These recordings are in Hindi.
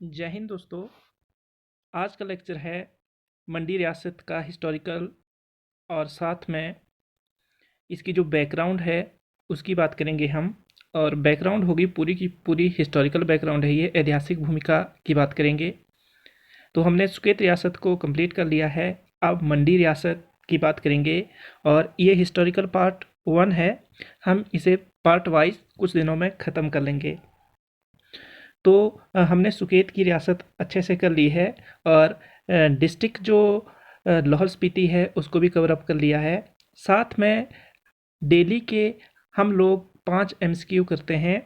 जय हिंद दोस्तों। आज का लेक्चर है मंडी रियासत का हिस्टोरिकल और साथ में इसकी जो बैकग्राउंड है उसकी बात करेंगे हम। और बैकग्राउंड होगी पूरी की पूरी हिस्टोरिकल बैकग्राउंड है, ये ऐतिहासिक भूमिका की बात करेंगे। तो हमने सुकेत रियासत को कंप्लीट कर लिया है, अब मंडी रियासत की बात करेंगे और ये हिस्टोरिकल पार्ट 1 है। हम इसे पार्ट वाइज कुछ दिनों में ख़त्म कर लेंगे। तो हमने सुकेत की रियासत अच्छे से कर ली है और डिस्ट्रिक्ट जो लाहौल स्पीति है उसको भी कवर अप कर लिया है। साथ में डेली के हम लोग 5 एमसीक्यू करते हैं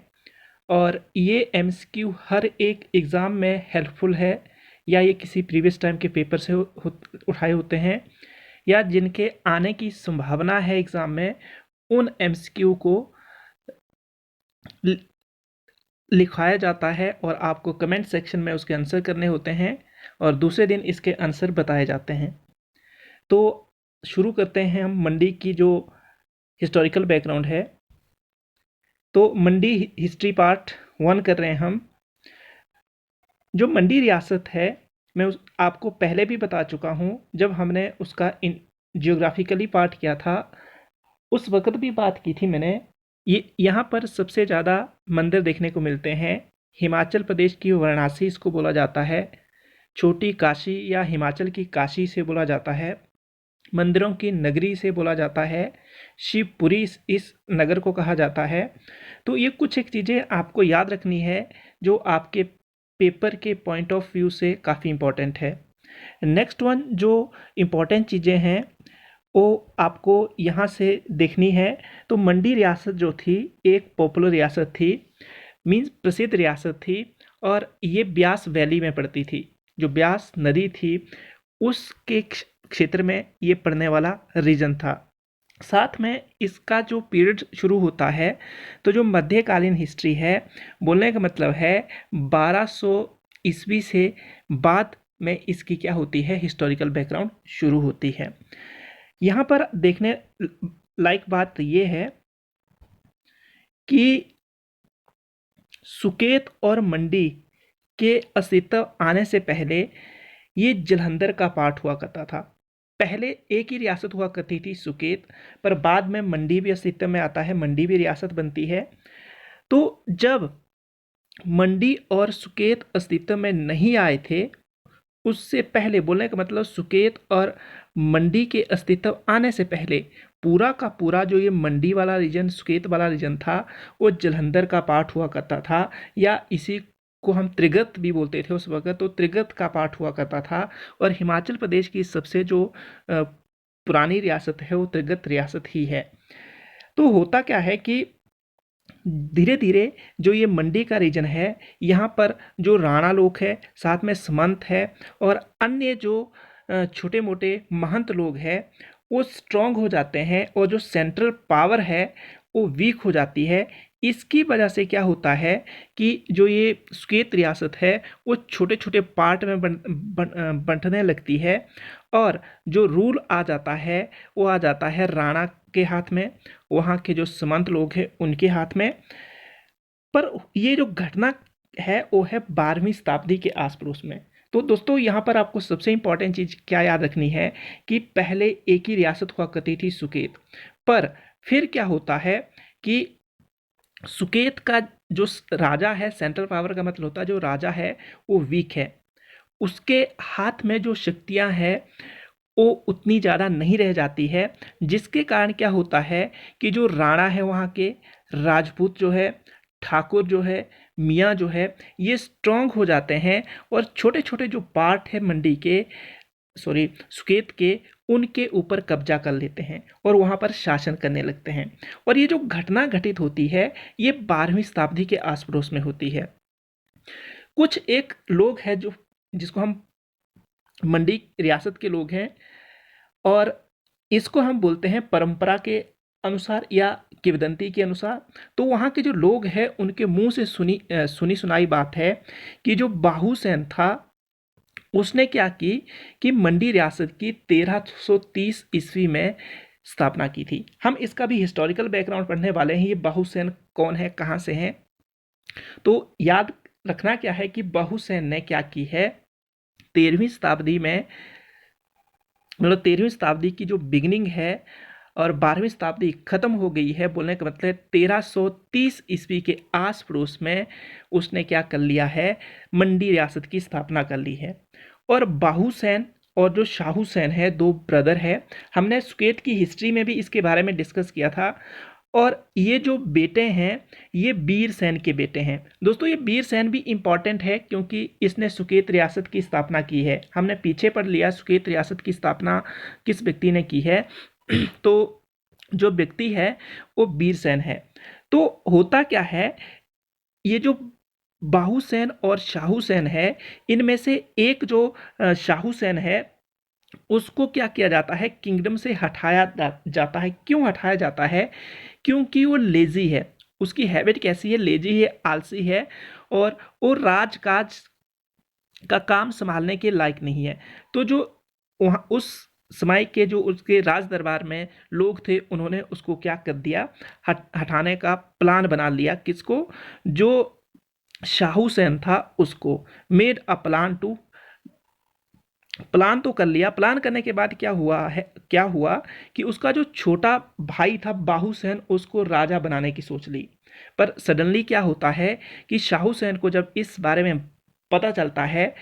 और ये एमसीक्यू हर एक एग्ज़ाम में हेल्पफुल है, या ये किसी प्रीवियस टाइम के पेपर से उठाए होते हैं या जिनके आने की संभावना है एग्ज़ाम में, उन एमसीक्यू को लिखाया जाता है और आपको कमेंट सेक्शन में उसके आंसर करने होते हैं और दूसरे दिन इसके आंसर बताए जाते हैं। तो शुरू करते हैं हम मंडी की जो हिस्टोरिकल बैकग्राउंड है। तो मंडी हिस्ट्री पार्ट 1 कर रहे हैं हम। जो मंडी रियासत है, मैं आपको पहले भी बता चुका हूँ, जब हमने उसका जियोग्राफिकली पार्ट किया था उस वक्त भी बात की थी मैंने। ये यहाँ पर सबसे ज़्यादा मंदिर देखने को मिलते हैं। हिमाचल प्रदेश की वाराणसी इसको बोला जाता है, छोटी काशी या हिमाचल की काशी से बोला जाता है, मंदिरों की नगरी से बोला जाता है, शिवपुरी इस नगर को कहा जाता है। तो ये कुछ एक चीज़ें आपको याद रखनी है जो आपके पेपर के पॉइंट ऑफ व्यू से काफ़ी इम्पोर्टेंट है। नेक्स्ट वन जो इम्पोर्टेंट चीज़ें हैं वो आपको यहाँ से देखनी है। तो मंडी रियासत जो थी एक पॉपुलर रियासत थी, मीन्स प्रसिद्ध रियासत थी, और ये ब्यास वैली में पड़ती थी। जो ब्यास नदी थी उसके क्षेत्र में ये पड़ने वाला रीजन था। साथ में इसका जो पीरियड शुरू होता है, तो जो मध्यकालीन हिस्ट्री है, बोलने का मतलब है 1200 ईस्वी से बाद में इसकी क्या होती है, हिस्टोरिकल बैकग्राउंड शुरू होती है। यहाँ पर देखने लायक बात ये है कि सुकेत और मंडी के अस्तित्व आने से पहले ये जालंधर का पार्ट हुआ करता था। पहले एक ही रियासत हुआ करती थी सुकेत, पर बाद में मंडी भी अस्तित्व में आता है, मंडी भी रियासत बनती है। तो जब मंडी और सुकेत अस्तित्व में नहीं आए थे, उससे पहले, बोलने का मतलब सुकेत और मंडी के अस्तित्व आने से पहले पूरा का पूरा जो ये मंडी वाला रीजन, सुकेत वाला रीजन था, वो जालंधर का पार्ट हुआ करता था, या इसी को हम त्रिगत भी बोलते थे उस वक्त। तो त्रिगत का पार्ट हुआ करता था और हिमाचल प्रदेश की सबसे जो पुरानी रियासत है वो त्रिगत रियासत ही है। तो होता क्या है कि धीरे धीरे जो ये मंडी का रीजन है, यहाँ पर जो राणा लोग हैं, साथ में समंत है और अन्य जो छोटे मोटे महंत लोग हैं, वो स्ट्रॉन्ग हो जाते हैं और जो सेंट्रल पावर है वो वीक हो जाती है। इसकी वजह से क्या होता है कि जो ये सुकेत रियासत है वो छोटे छोटे पार्ट में बंटने लगती है और जो रूल आ जाता है वो आ जाता है राणा के हाथ में, वहाँ के जो समंत लोग हैं उनके हाथ में। पर ये जो घटना है वो है 12वीं शताब्दी के आस पड़ोस में। तो दोस्तों यहाँ पर आपको सबसे इम्पॉर्टेंट चीज़ क्या याद रखनी है कि पहले एक ही रियासत हुआ करती थी सुकेत, पर फिर क्या होता है कि सुकेत का जो राजा है, सेंट्रल पावर का मतलब होता है जो राजा है वो वीक है, उसके हाथ में जो शक्तियाँ हैं वो उतनी ज़्यादा नहीं रह जाती है, जिसके कारण क्या होता है कि जो राणा है वहाँ के, राजपूत जो है, ठाकुर जो है, मियाँ जो है, ये स्ट्रॉन्ग हो जाते हैं और छोटे छोटे जो पार्ट है मंडी के, सॉरी सुकेत के, उनके ऊपर कब्जा कर लेते हैं और वहाँ पर शासन करने लगते हैं। और ये जो घटना घटित होती है ये 12वीं शताब्दी के आस पड़ोस में होती है। कुछ एक लोग हैं जो, जिसको हम मंडी रियासत के लोग हैं, और इसको हम बोलते हैं परंपरा के अनुसार या किंवदंती के अनुसार। तो वहाँ के जो लोग हैं उनके मुंह से सुनी सुनाई बात है कि जो बाहुसेन था उसने क्या की कि मंडी रियासत की 1330 ईस्वी में स्थापना की थी। हम इसका भी हिस्टोरिकल बैकग्राउंड पढ़ने वाले हैं, ये बाहुसेन कौन है, कहाँ से हैं। तो याद रखना क्या है कि बाहुसेन ने क्या की है, 13वीं शताब्दी में, मतलब 13वीं शताब्दी की जो बिगिनिंग है और 12वीं शताब्दी खत्म हो गई है, बोलने का मतलब 1330 ईस्वी के आस पड़ोस में उसने क्या कर लिया है, मंडी रियासत की स्थापना कर ली है। और बाहुसेन और जो शाहुसेन है, दो ब्रदर है। हमने सुकेत की हिस्ट्री में भी इसके बारे में डिस्कस किया था। और ये जो बेटे हैं, ये बीरसेन के बेटे हैं। दोस्तों ये बीरसेन भी इम्पॉर्टेंट है क्योंकि इसने सुकेत रियासत की स्थापना की है। हमने पीछे पढ़ लिया सुकेत रियासत की स्थापना किस व्यक्ति ने की है। तो जो व्यक्ति है वो बीरसेन है। तो होता क्या है, ये जो बाहुसेन और शाहुसेन है, इनमें से एक जो शाहुसेन है उसको क्या किया जाता है, किंगडम से हटाया जाता है। क्यों हटाया जाता है? क्योंकि वो लेजी है। उसकी हैबिट कैसी है, लेजी है, आलसी है, और वो राजकाज का काम संभालने के लायक नहीं है। तो जो वहाँ उस समय के जो उसके राज दरबार में लोग थे, उन्होंने उसको क्या कर दिया, हटाने का प्लान बना लिया। किसको? जो शाहुसेन था उसको। Made a plan to, plan तो कर लिया। प्लान करने के बाद क्या हुआ कि उसका जो छोटा भाई था बाहुसेन, उसको राजा बनाने की सोच ली। पर सडनली क्या होता है कि शाहुसेन को जब इस बारे में पता चलता है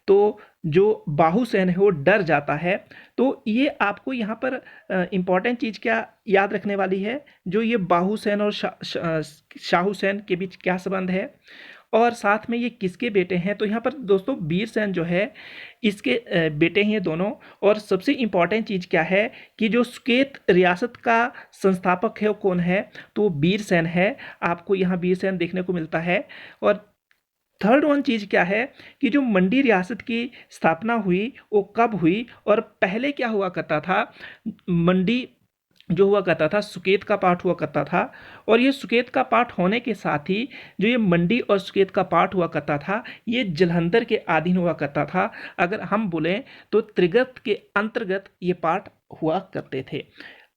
तो जो बाहुसेन है वो डर जाता है। तो ये आपको यहाँ पर इम्पॉर्टेंट चीज़ क्या याद रखने वाली है, जो ये बाहुसेन और शाहुसेन के बीच क्या संबंध है और साथ में ये किसके बेटे हैं। तो यहाँ पर दोस्तों बीरसेन जो है इसके बेटे हैं दोनों। और सबसे इम्पॉर्टेंट चीज़ क्या है कि जो सुकेत रियासत का संस्थापक है वो कौन है, तो बीरसेन है। आपको यहाँ बीरसेन देखने को मिलता है। और थर्ड वन चीज़ क्या है कि जो मंडी रियासत की स्थापना हुई वो कब हुई, और पहले क्या हुआ करता था, मंडी जो हुआ करता था सुकेत का पार्ट हुआ करता था। और ये सुकेत का पार्ट होने के साथ ही जो ये मंडी और सुकेत का पार्ट हुआ करता था, ये जलंधर के अधीन हुआ करता था। अगर हम बोलें तो त्रिगत के अंतर्गत ये पार्ट हुआ करते थे।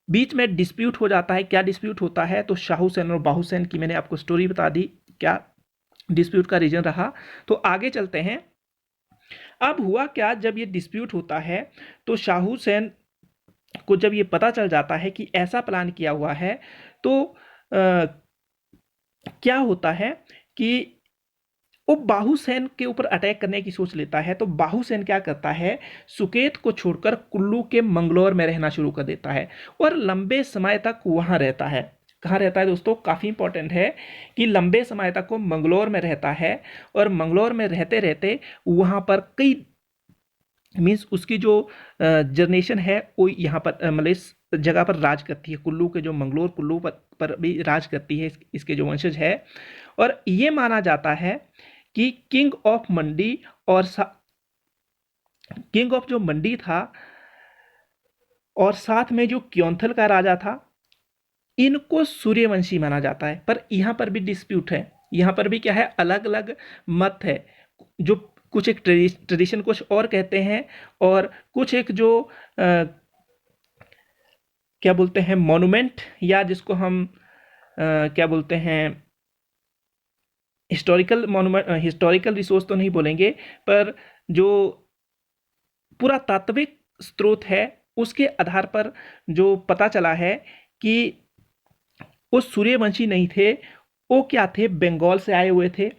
बीच में डिस्प्यूट हो जाता है। क्या डिस्प्यूट होता है? तो शाहुसेन और बाहुसेन की मैंने आपको स्टोरी बता दी, क्या डिस्प्यूट का रीजन रहा। तो आगे चलते हैं। अब हुआ क्या, जब ये डिस्प्यूट होता है तो शाहुसेन को जब ये पता चल जाता है कि ऐसा प्लान किया हुआ है, तो क्या होता है कि वो बाहुसेन के ऊपर अटैक करने की सोच लेता है। तो बाहुसेन क्या करता है, सुकेत को छोड़कर कुल्लू के मंगलौर में रहना शुरू कर देता है और लंबे समय तक वहाँ रहता है। कहाँ रहता है दोस्तों? काफ़ी इंपॉर्टेंट है कि लंबे समय तक वो मंगलौर में रहता है। और मंगलौर में रहते रहते वहाँ पर कई मीन्स उसकी जो जनरेशन है वो यहाँ पर मतलब इस जगह पर राज करती है। कुल्लू के जो मंगलोर कुल्लू पर भी राज करती है इसके जो वंशज है। और ये माना जाता है कि किंग ऑफ मंडी और किंग ऑफ जो मंडी था और साथ में जो क्योंथल का राजा था, इनको सूर्यवंशी माना जाता है। पर यहाँ पर भी डिस्प्यूट है। यहाँ पर भी क्या है, अलग अलग मत है। जो कुछ एक ट्रेडिशन कुछ और कहते हैं, और कुछ एक जो क्या बोलते हैं मॉन्यूमेंट, या जिसको हम क्या बोलते हैं हिस्टोरिकल मॉन्यूमेंट, हिस्टोरिकल रिसोर्स तो नहीं बोलेंगे, पर जो पुरातात्विक स्रोत है उसके आधार पर जो पता चला है कि वो सूर्यवंशी नहीं थे। वो क्या थे, बंगाल से आए हुए थे।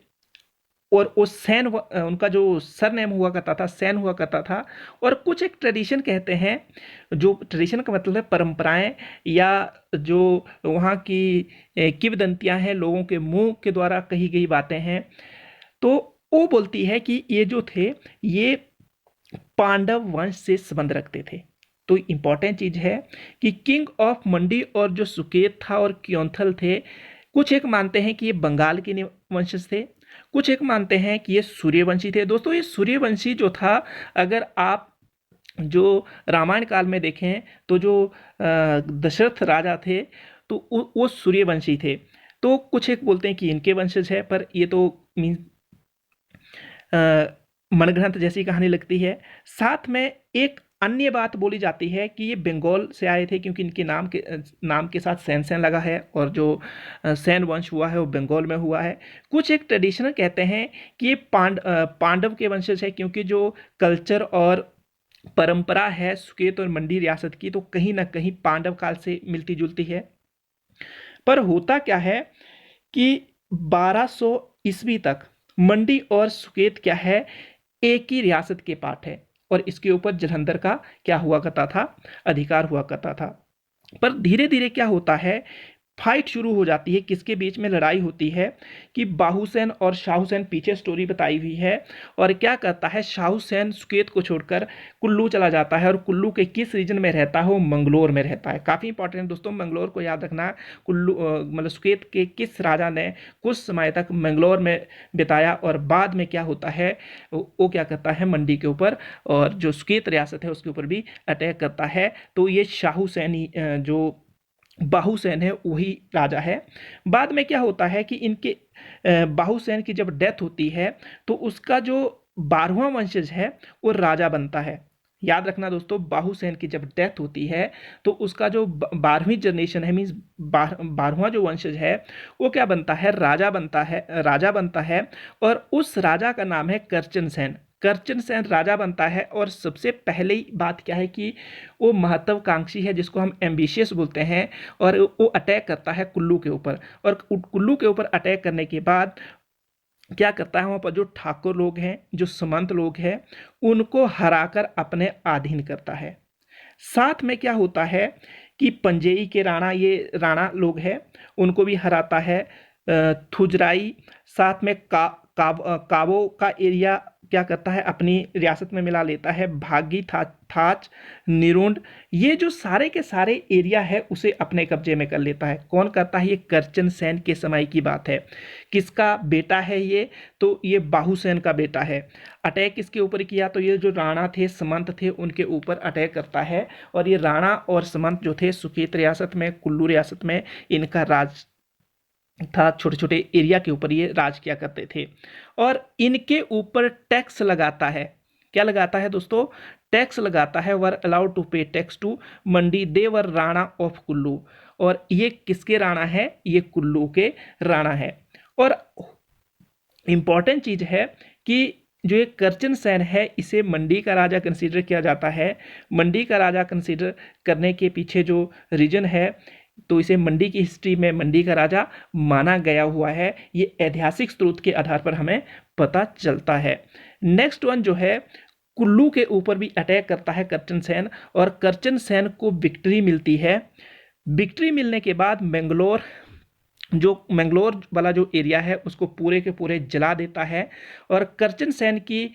और वो सैन उनका जो सरनेम हुआ करता था, सैन हुआ करता था। और कुछ एक ट्रेडिशन कहते हैं, जो ट्रेडिशन का मतलब है परंपराएं, या जो वहाँ की किंवदंतियां हैं, लोगों के मुंह के द्वारा कही गई बातें हैं। तो वो बोलती है कि ये जो थे ये पांडव वंश से संबंध रखते थे। तो इंपॉर्टेंट चीज है कि किंग ऑफ मंडी और जो सुकेत था और क्योंथल थे, कुछ एक मानते हैं कि ये बंगाल के वंशज थे, कुछ एक मानते हैं कि ये सूर्यवंशी थे। दोस्तों ये सूर्यवंशी जो था, अगर आप जो रामायण काल में देखें तो जो दशरथ राजा थे तो वो सूर्यवंशी थे। तो कुछ एक बोलते हैं कि इनके वंशज है, पर ये तो मीन मनगढ़ंत जैसी कहानी लगती है। साथ में एक अन्य बात बोली जाती है कि ये बंगाल से आए थे, क्योंकि इनके नाम के साथ सैन सैन लगा है, और जो सैन वंश हुआ है वो बंगाल में हुआ है। कुछ एक ट्रेडिशनल कहते हैं कि ये पांडव के वंशज है, क्योंकि जो कल्चर और परंपरा है सुकेत और मंडी रियासत की, तो कहीं ना कहीं पांडव काल से मिलती जुलती है। पर होता क्या है कि 1200 ईस्वी तक मंडी और सुकेत क्या है, एक ही रियासत के पार्ट है, और इसके ऊपर जालंधर का क्या हुआ करता था, अधिकार हुआ करता था। पर धीरे धीरे क्या होता है, फाइट शुरू हो जाती है, किसके बीच में लड़ाई होती है कि बाहुसैन और शाहुसैन, पीछे स्टोरी बताई हुई है। और क्या करता है, शाहुसैन सुकेत को छोड़कर कुल्लू चला जाता है, और कुल्लू के किस रीजन में रहता है, वो मंगलोर में रहता है। काफ़ी इंपॉर्टेंट दोस्तों, मंगलोर को याद रखना। कुल्लू मतलब सुकेत के किस राजा ने कुछ समय तक मंगलोर में बिताया, और बाद में क्या होता है, वो क्या करता है, मंडी के ऊपर और जो सुकेत रियासत है उसके ऊपर भी अटैक करता है। तो ये शाहुसैनी जो बाहुसैन है वही राजा है। बाद में क्या होता है कि इनके बाहुसैन की जब डेथ होती है, तो उसका जो 12वां वंशज है वो राजा बनता है। याद रखना दोस्तों, बाहुसैन की जब डेथ होती है तो उसका जो 12वीं जनरेशन है, मीन्स 12वां जो वंशज है, वो क्या बनता है, राजा बनता है। और उस राजा का नाम है करचन सेन। करचन सेन राजा बनता है, और सबसे पहले ही बात क्या है कि वो महत्वाकांक्षी है, जिसको हम एम्बिशियस बोलते हैं, और वो अटैक करता है कुल्लू के ऊपर। और कुल्लू के ऊपर अटैक करने के बाद क्या करता है, वहाँ पर जो ठाकुर लोग हैं, जो सामंत लोग हैं, उनको हराकर अपने अधीन करता है। साथ में क्या होता है कि पंजेई के राणा, ये राणा लोग हैं, उनको भी हराता है। थुजराई, साथ में काबो का एरिया क्या करता है, अपनी रियासत में मिला लेता है। भागी, थाच, निरुंड, ये जो सारे के सारे एरिया है उसे अपने कब्जे में कर लेता है। कौन करता है, ये करचन सेन के समय की बात है। किसका बेटा है ये, तो ये बाहुसैन का बेटा है। अटैक किसके ऊपर किया, तो ये जो राणा थे, सामंत थे, उनके ऊपर अटैक करता है। और ये राणा और सामंत जो थे, सुकेत रियासत में, कुल्लू रियासत में इनका राज था। छोटे छोटे एरिया के ऊपर ये राज किया करते थे, और इनके ऊपर टैक्स लगाता है। क्या लगाता है दोस्तों, टैक्स लगाता है। Were allowed to pay tax to Mandi, they were Rana of Kullu. और ये किसके राणा है, ये कुल्लू के राणा है। और इंपॉर्टेंट चीज है कि जो ये करचन सेन है, इसे मंडी का राजा कंसीडर किया जाता है। मंडी का राजा कंसीडर करने के पीछे जो रीजन है, तो इसे मंडी की हिस्ट्री में मंडी का राजा माना गया हुआ है। ये ऐतिहासिक स्रोत के आधार पर हमें पता चलता है। नेक्स्ट वन जो है, कुल्लू के ऊपर भी अटैक करता है करचन सेन, और करचन सेन को विक्ट्री मिलती है। विक्ट्री मिलने के बाद मंगलोर वाला जो एरिया है उसको पूरे के पूरे जला देता है। और करचन सेन की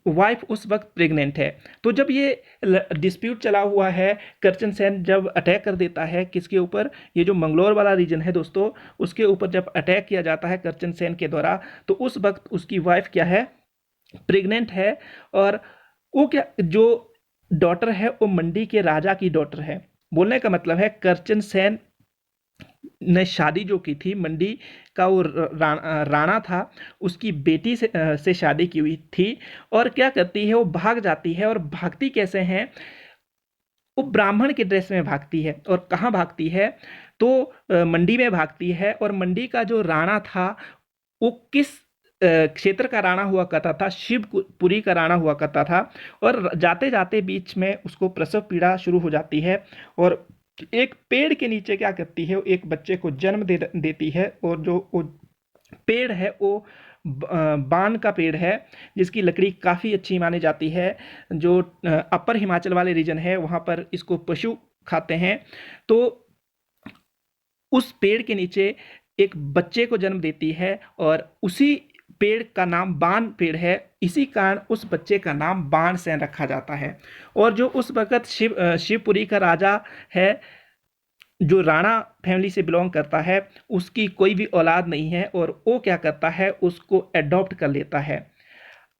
वाइफ उस वक्त प्रेग्नेंट है। तो जब ये डिस्प्यूट चला हुआ है, करचन सेन जब अटैक कर देता है किसके ऊपर, ये जो मंगलोर वाला रीजन है दोस्तों, उसके ऊपर जब अटैक किया जाता है करचन सेन के द्वारा, तो उस वक्त उसकी वाइफ क्या है, प्रेग्नेंट है। और वो क्या, जो डॉटर है वो मंडी के राजा की डॉटर है। बोलने का मतलब है, करचन सेन ने शादी जो की थी, मंडी का वो राणा था, उसकी बेटी से शादी की हुई थी। और क्या करती है, वो भाग जाती है। और भागती कैसे हैं, वो ब्राह्मण के ड्रेस में भागती है। और कहाँ भागती है, तो मंडी में भागती है। और मंडी का जो राणा था, वो किस क्षेत्र का राणा हुआ करता था, शिवपुरी का राणा हुआ करता था। और जाते जाते बीच में उसको प्रसव पीड़ा शुरू हो जाती है, और एक पेड़ के नीचे क्या करती है, एक बच्चे को जन्म देती है। और जो वो पेड़ है वो बान का पेड़ है, जिसकी लकड़ी काफ़ी अच्छी मानी जाती है। जो अपर हिमाचल वाले रीजन है वहाँ पर इसको पशु खाते हैं। तो उस पेड़ के नीचे एक बच्चे को जन्म देती है, और उसी पेड़ का नाम बान पेड़ है। इसी कारण उस बच्चे का नाम बाण सेन रखा जाता है। और जो उस वक्त शिवपुरी का राजा है, जो राणा फैमिली से बिलोंग करता है, उसकी कोई भी औलाद नहीं है, और वो क्या करता है, उसको एडॉप्ट कर लेता है।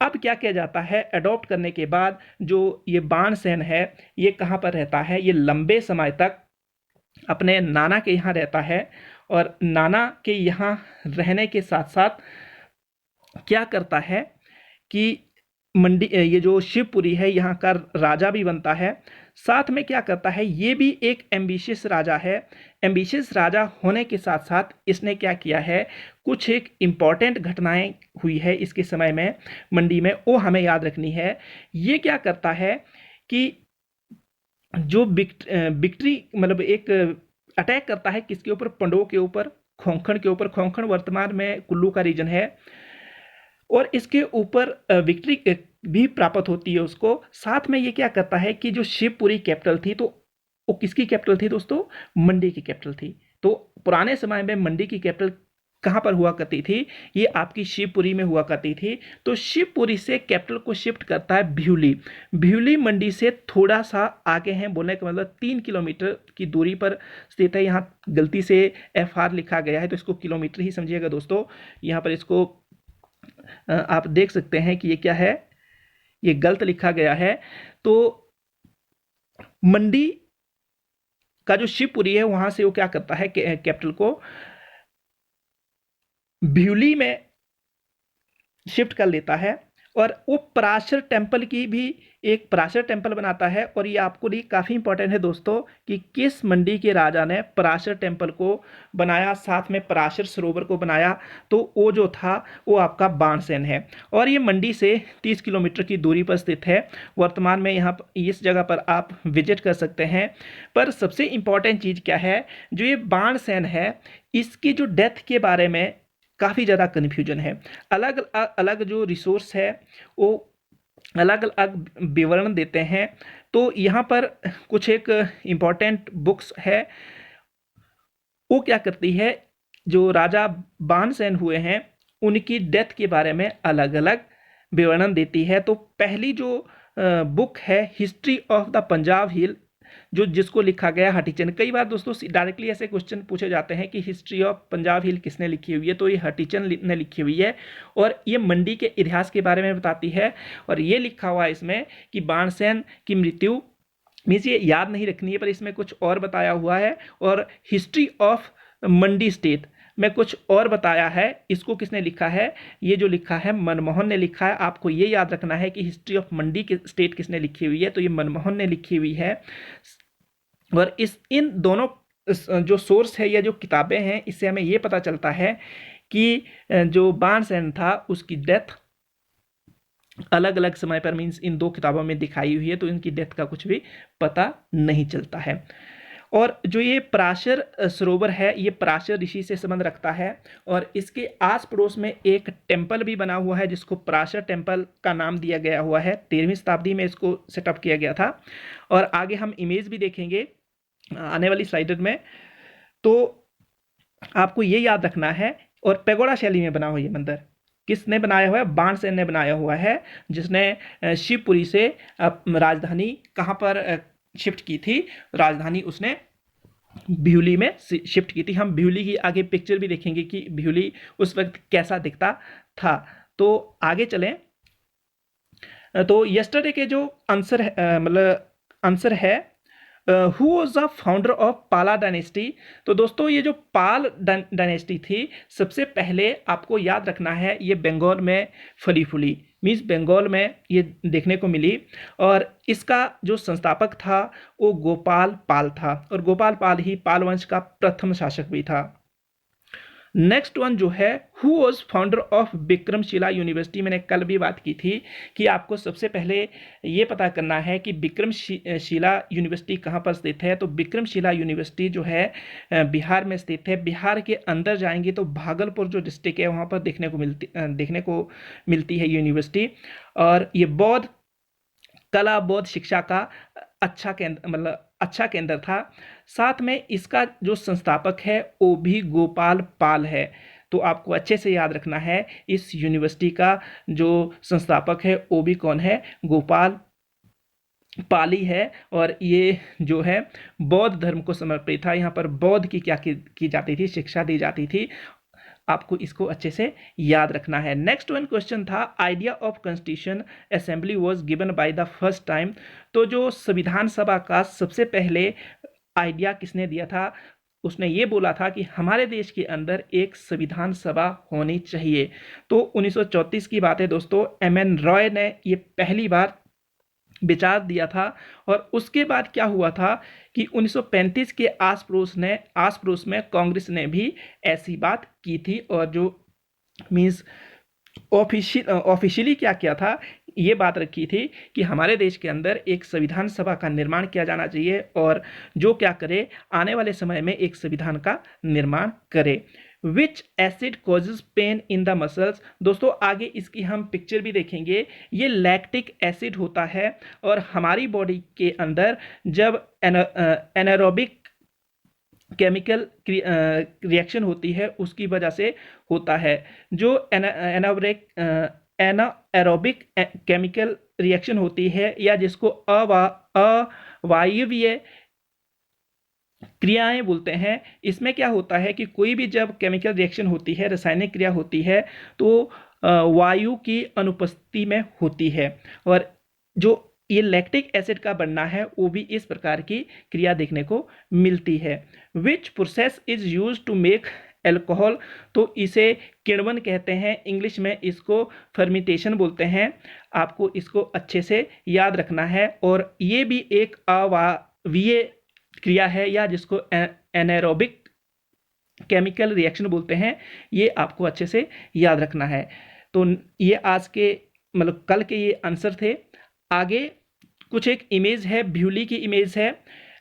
अब क्या किया जाता है, एडॉप्ट करने के बाद जो ये बाण सेन है, ये कहाँ पर रहता है, ये लंबे समय तक अपने नाना के यहाँ रहता है। और नाना के यहाँ रहने के साथ साथ क्या करता है कि मंडी ये जो शिवपुरी है यहाँ का राजा भी बनता है। साथ में क्या करता है, ये भी एक एम्बिशियस राजा है। एम्बिशियस राजा होने के साथ साथ इसने क्या किया है, कुछ एक इम्पॉर्टेंट घटनाएं हुई है इसके समय में मंडी में, वो हमें याद रखनी है। ये क्या करता है कि जो विक्ट्री मतलब एक अटैक करता है किसके ऊपर, पंडों के ऊपर, खोंखण के ऊपर। खोंखण वर्तमान में कुल्लू का रीजन है, और इसके ऊपर विक्ट्री भी प्राप्त होती है उसको। साथ में ये क्या करता है कि जो शिवपुरी कैपिटल थी, तो वो किसकी कैपिटल थी दोस्तों, मंडी की कैपिटल थी। तो पुराने समय में मंडी की कैपिटल कहाँ पर हुआ करती थी, ये आपकी शिवपुरी में हुआ करती थी। तो शिवपुरी से कैपिटल को शिफ्ट करता है भिवली। भिवली मंडी से थोड़ा सा आगे हैं, बोलने का मतलब 3 किलोमीटर की दूरी पर स्थित है। यहाँ गलती से FR लिखा गया है, तो इसको किलोमीटर ही समझिएगा दोस्तों। यहाँ पर इसको आप देख सकते हैं कि ये क्या है, ये गलत लिखा गया है। तो मंडी का जो शिवपुरी है वहां से वो क्या करता है, कैपिटल को भिवली में शिफ्ट कर लेता है। और वो पराशर टेम्पल की भी एक पराशर टेम्पल बनाता है। और ये आपको लिए काफ़ी इंपॉर्टेंट है दोस्तों कि किस मंडी के राजा ने पराशर टेम्पल को बनाया, साथ में पराशर सरोवर को बनाया। तो वो जो था वो आपका बाणसेन है, और ये मंडी से 30 किलोमीटर की दूरी पर स्थित है। वर्तमान में यहाँ इस जगह पर आप विजिट कर सकते हैं। पर सबसे इम्पॉर्टेंट चीज़ क्या है, जो ये बाणसेन है, इसकी जो डेथ के बारे में काफ़ी ज़्यादा कन्फ्यूजन है। अलग अलग जो रिसोर्स है वो अलग अलग विवरण देते हैं। तो यहाँ पर कुछ एक इम्पॉर्टेंट बुक्स है, वो क्या करती है, जो राजा बाणसेन हुए हैं उनकी डेथ के बारे में अलग अलग विवरण देती है। तो पहली जो बुक है, हिस्ट्री ऑफ द पंजाब हिल, जो जिसको लिखा गया हटीचंद। कई बार दोस्तों डायरेक्टली ऐसे क्वेश्चन पूछे जाते हैं कि हिस्ट्री ऑफ पंजाब हिल किसने लिखी हुई है, तो ये हटीचंद ने लिखी हुई है। और ये मंडी के इतिहास के बारे में बताती है। और ये लिखा हुआ है इसमें कि बाणसेन की मृत्यु, मीन्स ये याद नहीं रखनी है, पर इसमें कुछ और बताया हुआ है। और हिस्ट्री ऑफ मंडी स्टेट में कुछ और बताया है। इसको किसने लिखा है, ये जो लिखा है मनमोहन ने लिखा है। आपको ये याद रखना है कि हिस्ट्री ऑफ मंडी के स्टेट किसने लिखी हुई है, तो ये मनमोहन ने लिखी हुई है। और इन दोनों जो सोर्स है या जो किताबें हैं, इससे हमें ये पता चलता है कि जो बाणसेन था उसकी डेथ अलग अलग समय पर, मीन्स इन दो किताबों में दिखाई हुई है, तो इनकी डेथ का कुछ भी पता नहीं चलता है। और जो ये पराशर सरोवर है, ये पराशर ऋषि से संबंध रखता है। और इसके आस पड़ोस में एक टेम्पल भी बना हुआ है जिसको पराशर टेम्पल का नाम दिया गया हुआ है। 13वीं शताब्दी में इसको सेटअप किया गया था। और आगे हम इमेज भी देखेंगे आने वाली स्लाइड में। तो आपको ये याद रखना है। और पैगोडा शैली में बना हुआ ये मंदिर किसने बनाया हुआ है, बाणसेन ने बनाया हुआ है, जिसने शिवपुरी से राजधानी कहाँ पर शिफ्ट की थी, राजधानी उसने भिवली में शिफ्ट की थी। हम भिवली की आगे पिक्चर भी देखेंगे कि भिवली उस वक्त कैसा दिखता था। तो आगे चलें। तो यस्टरडे के जो आंसर है, मतलब आंसर है, who was the founder of पाला डायनेस्टी। तो दोस्तों ये जो पाल डायनेस्टी थी, सबसे पहले आपको याद रखना है ये बंगाल में फली फूली, मीन्स बंगाल में ये देखने को मिली। और इसका जो संस्थापक था वो गोपाल पाल था, और गोपाल पाल ही पाल वंश का प्रथम शासक भी था। नेक्स्ट वन जो है, who was founder of Vikramshila university. मैंने कल भी बात की थी कि आपको सबसे पहले ये पता करना है कि विक्रमशिला यूनिवर्सिटी कहाँ पर स्थित है। तो विक्रमशिला यूनिवर्सिटी जो है बिहार में स्थित है। बिहार के अंदर जाएंगे तो भागलपुर जो डिस्ट्रिक्ट है वहाँ पर देखने को मिलती है यूनिवर्सिटी। और ये बौद्ध कला, बौद्ध शिक्षा का अच्छा केंद्र, मतलब अच्छा केंद्र था। साथ में इसका जो संस्थापक है वो भी गोपाल पाल है। तो आपको अच्छे से याद रखना है इस यूनिवर्सिटी का जो संस्थापक है वो भी कौन है, गोपाल पाली है। और ये जो है बौद्ध धर्म को समर्पित था। यहाँ पर बौद्ध की क्या की जाती थी, शिक्षा दी जाती थी। आपको इसको अच्छे से याद रखना है। नेक्स्ट वन क्वेश्चन था, idea of constitution assembly was given by the first time. तो जो संविधान सभा का सबसे पहले आइडिया किसने दिया था, उसने ये बोला था कि हमारे देश के अंदर एक संविधान सभा होनी चाहिए। तो 1934 की बात है दोस्तों, एम.एन. रॉय ने ये पहली बार विचार दिया था। और उसके बाद क्या हुआ था कि 1935 के आस पड़ोस में कांग्रेस ने भी ऐसी बात की थी, और जो मीन्स ऑफिशियली क्या किया था, ये बात रखी थी कि हमारे देश के अंदर एक संविधान सभा का निर्माण किया जाना चाहिए, और जो क्या करे, आने वाले समय में एक संविधान का निर्माण करे। विच acid causes pain in the muscles, दोस्तों आगे इसकी हम पिक्चर भी देखेंगे। ये लैक्टिक एसिड होता है, और हमारी बॉडी के अंदर जब एनारोबिक केमिकल रिएक्शन होती है उसकी वजह से होता है। जो एनाएरोबिक केमिकल रिएक्शन होती है, या जिसको अवायवीय क्रियाएं बोलते हैं, इसमें क्या होता है कि कोई भी जब केमिकल रिएक्शन होती है, रासायनिक क्रिया होती है, तो वायु की अनुपस्थिति में होती है। और जो ये लैक्टिक एसिड का बनना है वो भी इस प्रकार की क्रिया देखने को मिलती है। Which process is use to make alcohol, तो इसे किण्वन कहते हैं, इंग्लिश में इसको फर्मिटेशन बोलते हैं। आपको इसको अच्छे से याद रखना है। और ये भी एक अवायवीय क्रिया है, या जिसको एनारोबिक केमिकल रिएक्शन बोलते हैं, ये आपको अच्छे से याद रखना है। तो ये आज के मतलब कल के ये आंसर थे। आगे कुछ एक इमेज है, ब्यूली की इमेज है।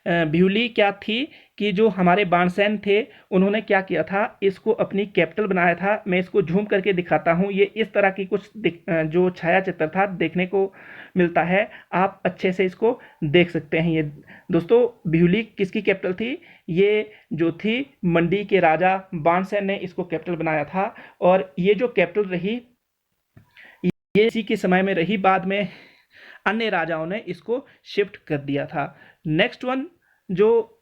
ब्यूली क्या थी कि जो हमारे बाणसेन थे, उन्होंने क्या किया था, इसको अपनी कैपिटल बनाया था। मैं इसको झूम करके दिखाता हूँ। ये इस तरह की कुछ जो छाया चित्र था देखने को मिलता है, आप अच्छे से इसको देख सकते हैं। ये दोस्तों ब्यूली किसकी कैपिटल थी, ये जो थी मंडी के राजा बाणसेन ने इसको कैपिटल बनाया था। और ये जो कैपिटल रही, ये इसी के समय में रही, बाद में अन्य राजाओं ने इसको शिफ्ट कर दिया था। नेक्स्ट वन जो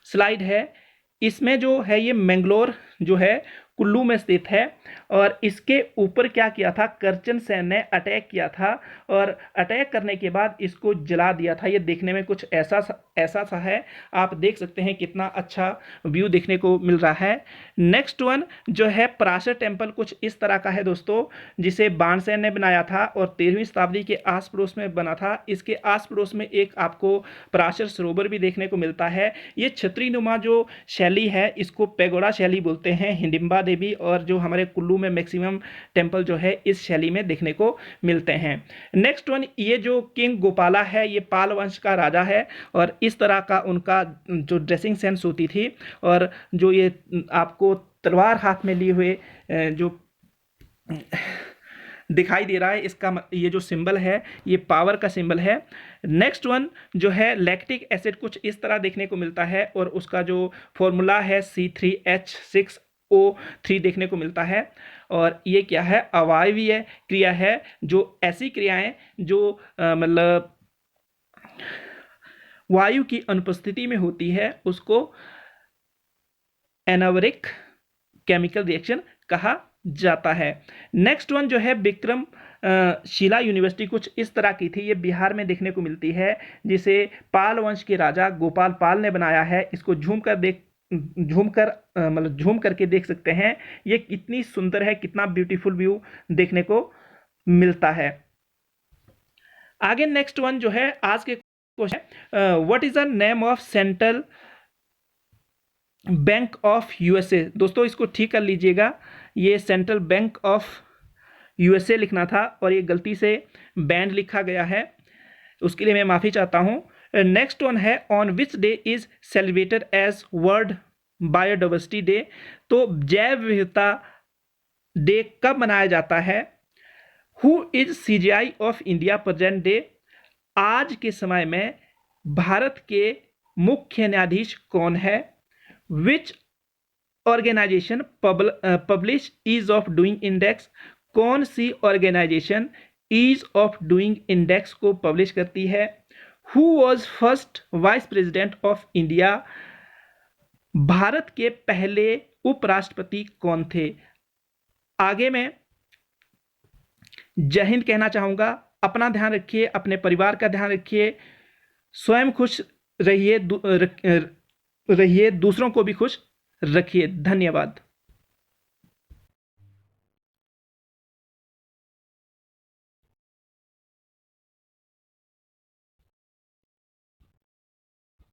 स्लाइड है, इसमें जो है ये मैंगलोर जो है कुल्लू में स्थित है, और इसके ऊपर क्या किया था, करचन सेन ने अटैक किया था, और अटैक करने के बाद इसको जला दिया था। ये देखने में कुछ ऐसा सा है, आप देख सकते हैं कितना अच्छा व्यू देखने को मिल रहा है। नेक्स्ट वन जो है पराशर टेम्पल, कुछ इस तरह का है दोस्तों, जिसे बाणसेन ने बनाया था और 13वीं शताब्दी के आस पड़ोस में बना था। इसके आस पड़ोस में एक आपको पराशर सरोवर भी देखने को मिलता है। ये छतरी नुमा जो शैली है, इसको पैगोडा शैली बोलते हैं, हिडिंबा देवी, और जो हमारे कुल्लू में मैक्सिमम टेम्पल जो है इस शैली में देखने को मिलते हैं। नेक्स्ट वन, ये जो किंग गोपाला है, ये पाल वंश का राजा है, और इस तरह का उनका जो ड्रेसिंग सेंस होती थी, और जो ये आपको तलवार हाथ में लिए हुए जो दिखाई दे रहा है, इसका ये जो सिंबल है ये पावर का सिंबल है। नेक्स्ट वन जो है लैक्टिक एसिड, कुछ इस तरह देखने को मिलता है, और उसका जो फॉर्मूला है C3H6O3 देखने को मिलता है। और ये क्या है, अवायवीय क्रिया है, जो ऐसी क्रियाएं जो मतलब वायु की अनुपस्थिति में होती है, उसको एनावरिक केमिकल रिएक्शन कहा जाता है। नेक्स्ट वन जो है विक्रम शिला यूनिवर्सिटी, कुछ इस तरह की थी, ये बिहार में देखने को मिलती है, जिसे पाल वंश के राजा गोपाल पाल ने बनाया है। इसको झूम करके देख सकते हैं, ये कितनी सुंदर है, कितना ब्यूटीफुल व्यू देखने को मिलता है। आगे नेक्स्ट वन जो है आज के question, what is the name of central bank of USA. दोस्तों इसको ठीक कर लीजिएगा, ये सेंट्रल बैंक ऑफ यूएसए लिखना था, और ये गलती से बैंड लिखा गया है, उसके लिए मैं माफ़ी चाहता हूँ। नेक्स्ट वन है, on which day is celebrated as world biodiversity day. तो जैव विविधता डे कब मनाया जाता है। Who is CGI of India present day. आज के समय में भारत के मुख्य न्यायाधीश कौन है। Which organisation publish ease of doing index. कौन सी organisation ease of doing index को पब्लिश करती है। Who was first vice president of India. Bharat के पहले उपराष्ट्रपति कौन थे। आगे मैं जय हिंद कहना चाहूँगा। अपना ध्यान रखिए, अपने परिवार का ध्यान रखिए, स्वयं खुश रहिए, रहिए, दूसरों को भी खुश रखिए। धन्यवाद।